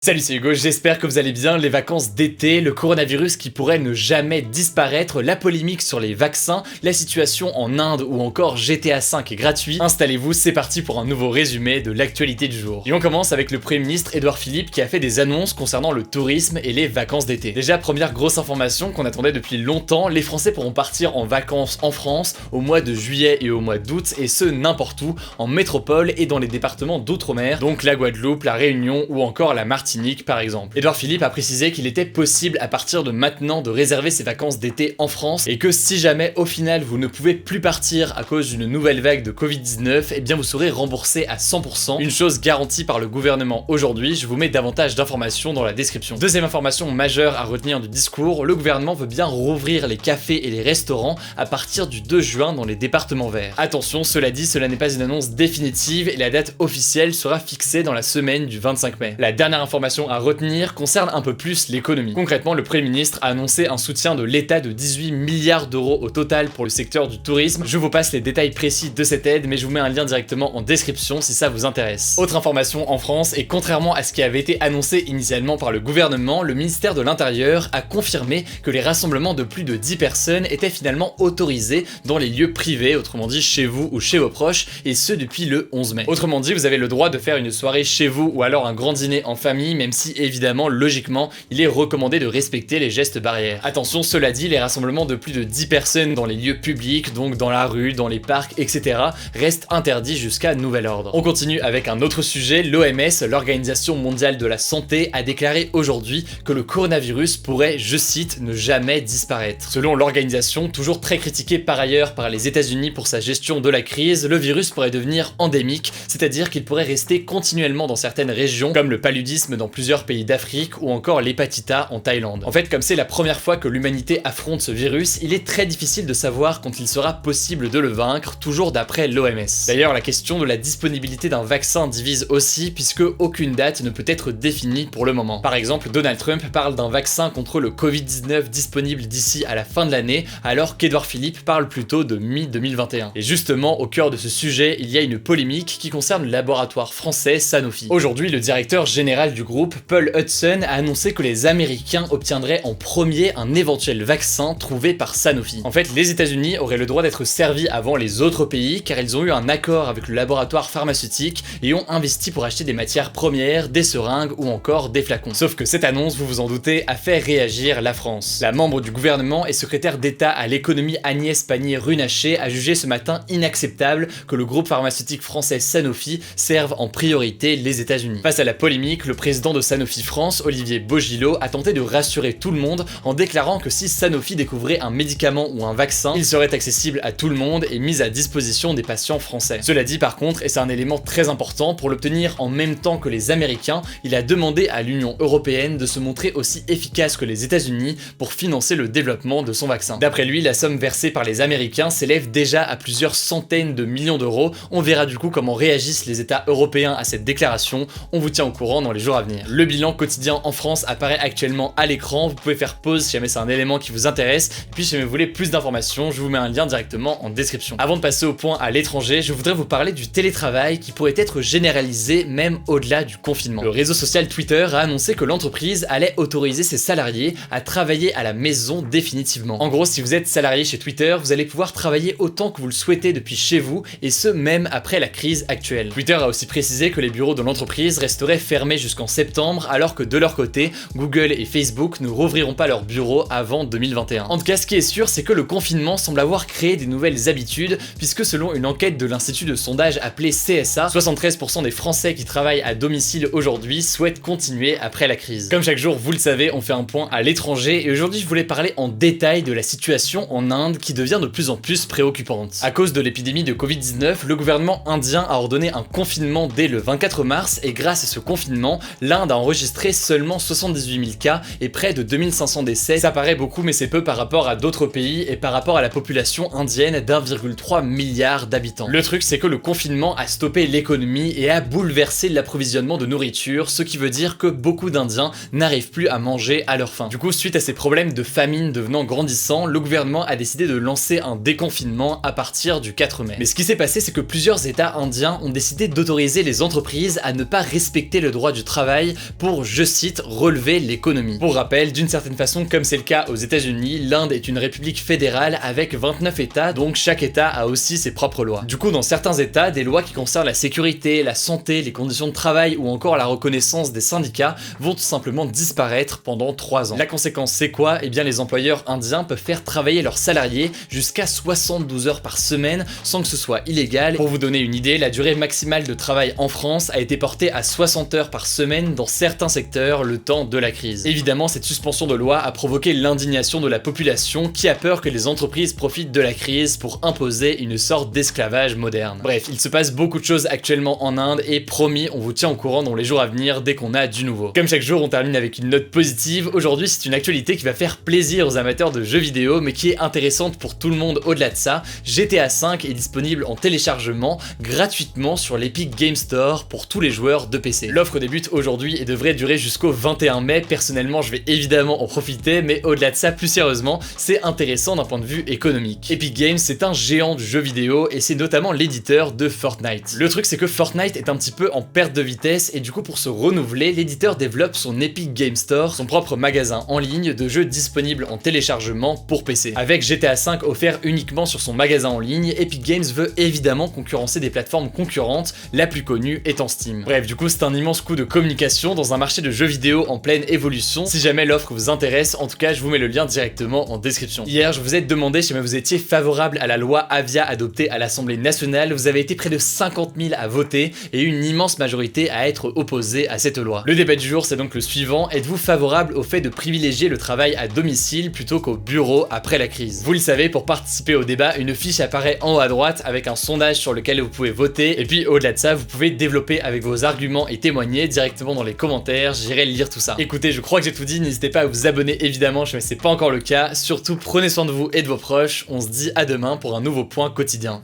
Salut, c'est Hugo, j'espère que vous allez bien. Les vacances d'été, le coronavirus qui pourrait ne jamais disparaître, la polémique sur les vaccins, la situation en Inde ou encore GTA V est gratuit. Installez-vous, c'est parti pour un nouveau résumé de l'actualité du jour. Et on commence avec le Premier ministre Édouard Philippe qui a fait des annonces concernant le tourisme et les vacances d'été. Déjà, première grosse information qu'on attendait depuis longtemps, les Français pourront partir en vacances en France au mois de juillet et au mois d'août, et ce n'importe où, en métropole et dans les départements d'outre-mer, donc la Guadeloupe, la Réunion ou encore la Martinique par exemple. Édouard Philippe a précisé qu'il était possible à partir de maintenant de réserver ses vacances d'été en France et que si jamais au final vous ne pouvez plus partir à cause d'une nouvelle vague de Covid-19, eh bien vous serez remboursé à 100%, une chose garantie par le gouvernement aujourd'hui. Je vous mets davantage d'informations dans la description. Deuxième information majeure à retenir du discours, le gouvernement veut bien rouvrir les cafés et les restaurants à partir du 2 juin dans les départements verts. Attention, cela dit, cela n'est pas une annonce définitive et la date officielle sera fixée dans la semaine du 25 mai. La dernière information à retenir concerne un peu plus l'économie. Concrètement, le Premier ministre a annoncé un soutien de l'État de 18 milliards d'euros au total pour le secteur du tourisme. Je vous passe les détails précis de cette aide, mais je vous mets un lien directement en description si ça vous intéresse. Autre information en France, et contrairement à ce qui avait été annoncé initialement par le gouvernement, le ministère de l'Intérieur a confirmé que les rassemblements de plus de 10 personnes étaient finalement autorisés dans les lieux privés, autrement dit chez vous ou chez vos proches, et ce depuis le 11 mai. Autrement dit, vous avez le droit de faire une soirée chez vous ou alors un grand dîner en famille, même si évidemment, logiquement, il est recommandé de respecter les gestes barrières. Attention, cela dit, les rassemblements de plus de 10 personnes dans les lieux publics, donc dans la rue, dans les parcs, etc., restent interdits jusqu'à nouvel ordre. On continue avec un autre sujet. L'OMS, l'Organisation mondiale de la santé, a déclaré aujourd'hui que le coronavirus pourrait, je cite, ne jamais disparaître. Selon l'organisation, toujours très critiquée par ailleurs par les États-Unis pour sa gestion de la crise, le virus pourrait devenir endémique, c'est-à-dire qu'il pourrait rester continuellement dans certaines régions, comme le paludisme dans plusieurs pays d'Afrique ou encore l'hépatite A en Thaïlande. En fait, comme c'est la première fois que l'humanité affronte ce virus, il est très difficile de savoir quand il sera possible de le vaincre, toujours d'après l'OMS. D'ailleurs, la question de la disponibilité d'un vaccin divise aussi, puisque aucune date ne peut être définie pour le moment. Par exemple, Donald Trump parle d'un vaccin contre le Covid-19 disponible d'ici à la fin de l'année, alors qu'Édouard Philippe parle plutôt de mi-2021. Et justement, au cœur de ce sujet, il y a une polémique qui concerne le laboratoire français Sanofi. Aujourd'hui, le directeur général du groupe, Paul Hudson, a annoncé que les Américains obtiendraient en premier un éventuel vaccin trouvé par Sanofi. En fait, les États-Unis auraient le droit d'être servis avant les autres pays car ils ont eu un accord avec le laboratoire pharmaceutique et ont investi pour acheter des matières premières, des seringues ou encore des flacons. Sauf que cette annonce, vous vous en doutez, a fait réagir la France. La membre du gouvernement et secrétaire d'État à l'économie Agnès Pannier-Runacher a jugé ce matin inacceptable que le groupe pharmaceutique français Sanofi serve en priorité les États-Unis. Face à la polémique, le président de Sanofi France, Olivier Bogillot, a tenté de rassurer tout le monde en déclarant que si Sanofi découvrait un médicament ou un vaccin, il serait accessible à tout le monde et mis à disposition des patients français. Cela dit par contre, et c'est un élément très important, pour l'obtenir en même temps que les Américains, il a demandé à l'Union européenne de se montrer aussi efficace que les États-Unis pour financer le développement de son vaccin. D'après lui, la somme versée par les Américains s'élève déjà à plusieurs centaines de millions d'euros. On verra du coup comment réagissent les États européens à cette déclaration. On vous tient au courant dans les jours à venir. Le bilan quotidien en France apparaît actuellement à l'écran. Vous pouvez faire pause si jamais c'est un élément qui vous intéresse. Et puis si jamais vous voulez plus d'informations, je vous mets un lien directement en description. Avant de passer au point à l'étranger, je voudrais vous parler du télétravail qui pourrait être généralisé même au-delà du confinement. Le réseau social Twitter a annoncé que l'entreprise allait autoriser ses salariés à travailler à la maison définitivement. En gros, si vous êtes salarié chez Twitter, vous allez pouvoir travailler autant que vous le souhaitez depuis chez vous, et ce même après la crise actuelle. Twitter a aussi précisé que les bureaux de l'entreprise resteraient fermés jusqu'en septembre, alors que de leur côté, Google et Facebook ne rouvriront pas leurs bureaux avant 2021. En tout cas, ce qui est sûr, c'est que le confinement semble avoir créé des nouvelles habitudes, puisque selon une enquête de l'institut de sondage appelé CSA, 73% des Français qui travaillent à domicile aujourd'hui souhaitent continuer après la crise. Comme chaque jour, vous le savez, on fait un point à l'étranger, et aujourd'hui je voulais parler en détail de la situation en Inde qui devient de plus en plus préoccupante. À cause de l'épidémie de Covid-19, le gouvernement indien a ordonné un confinement dès le 24 mars, et grâce à ce confinement, l'Inde a enregistré seulement 78 000 cas et près de 2500 décès. Ça paraît beaucoup, mais c'est peu par rapport à d'autres pays et par rapport à la population indienne d'1,3 milliard d'habitants. Le truc, c'est que le confinement a stoppé l'économie et a bouleversé l'approvisionnement de nourriture, ce qui veut dire que beaucoup d'Indiens n'arrivent plus à manger à leur faim. Du coup, suite à ces problèmes de famine devenant grandissants, le gouvernement a décidé de lancer un déconfinement à partir du 4 mai. Mais ce qui s'est passé, c'est que plusieurs États indiens ont décidé d'autoriser les entreprises à ne pas respecter le droit du travail travail pour, je cite, relever l'économie. Pour rappel, d'une certaine façon, comme c'est le cas aux États-Unis, l'Inde est une république fédérale avec 29 États, donc chaque État a aussi ses propres lois. Du coup, dans certains États, des lois qui concernent la sécurité, la santé, les conditions de travail ou encore la reconnaissance des syndicats vont tout simplement disparaître pendant 3 ans. La conséquence, c'est quoi? Eh bien, les employeurs indiens peuvent faire travailler leurs salariés jusqu'à 72 heures par semaine sans que ce soit illégal. Pour vous donner une idée, la durée maximale de travail en France a été portée à 60 heures par semaine dans certains secteurs le temps de la crise. Évidemment, cette suspension de loi a provoqué l'indignation de la population qui a peur que les entreprises profitent de la crise pour imposer une sorte d'esclavage moderne. Bref, il se passe beaucoup de choses actuellement en Inde et promis, on vous tient au courant dans les jours à venir dès qu'on a du nouveau. Comme chaque jour, on termine avec une note positive. Aujourd'hui, c'est une actualité qui va faire plaisir aux amateurs de jeux vidéo, mais qui est intéressante pour tout le monde au-delà de ça. GTA V est disponible en téléchargement gratuitement sur l'Epic Game Store pour tous les joueurs de PC. L'offre débute aujourd'hui et devrait durer jusqu'au 21 mai. Personnellement, je vais évidemment en profiter, mais au-delà de ça, plus sérieusement, c'est intéressant d'un point de vue économique. Epic Games, c'est un géant du jeu vidéo et c'est notamment l'éditeur de Fortnite. Le truc, c'est que Fortnite est un petit peu en perte de vitesse et du coup, pour se renouveler, l'éditeur développe son Epic Game Store, son propre magasin en ligne de jeux disponibles en téléchargement pour PC. Avec GTA V offert uniquement sur son magasin en ligne, Epic Games veut évidemment concurrencer des plateformes concurrentes, la plus connue étant Steam. Bref, du coup, c'est un immense coup de communication dans un marché de jeux vidéo en pleine évolution. Si jamais l'offre vous intéresse, en tout cas, je vous mets le lien directement en description. Hier, je vous ai demandé si jamais vous étiez favorable à la loi Avia adoptée à l'Assemblée nationale. Vous avez été près de 50 000 à voter et une immense majorité à être opposée à cette loi. Le débat du jour, c'est donc le suivant. Êtes-vous favorable au fait de privilégier le travail à domicile plutôt qu'au bureau après la crise? Vous le savez, pour participer au débat, une fiche apparaît en haut à droite avec un sondage sur lequel vous pouvez voter. Et puis au-delà de ça, vous pouvez développer avec vos arguments et témoigner directement dans les commentaires. J'irai lire tout ça. Écoutez, je crois que j'ai tout dit. N'hésitez pas à vous abonner évidemment, si c'est pas encore le cas. Surtout, prenez soin de vous et de vos proches. On se dit à demain pour un nouveau point quotidien.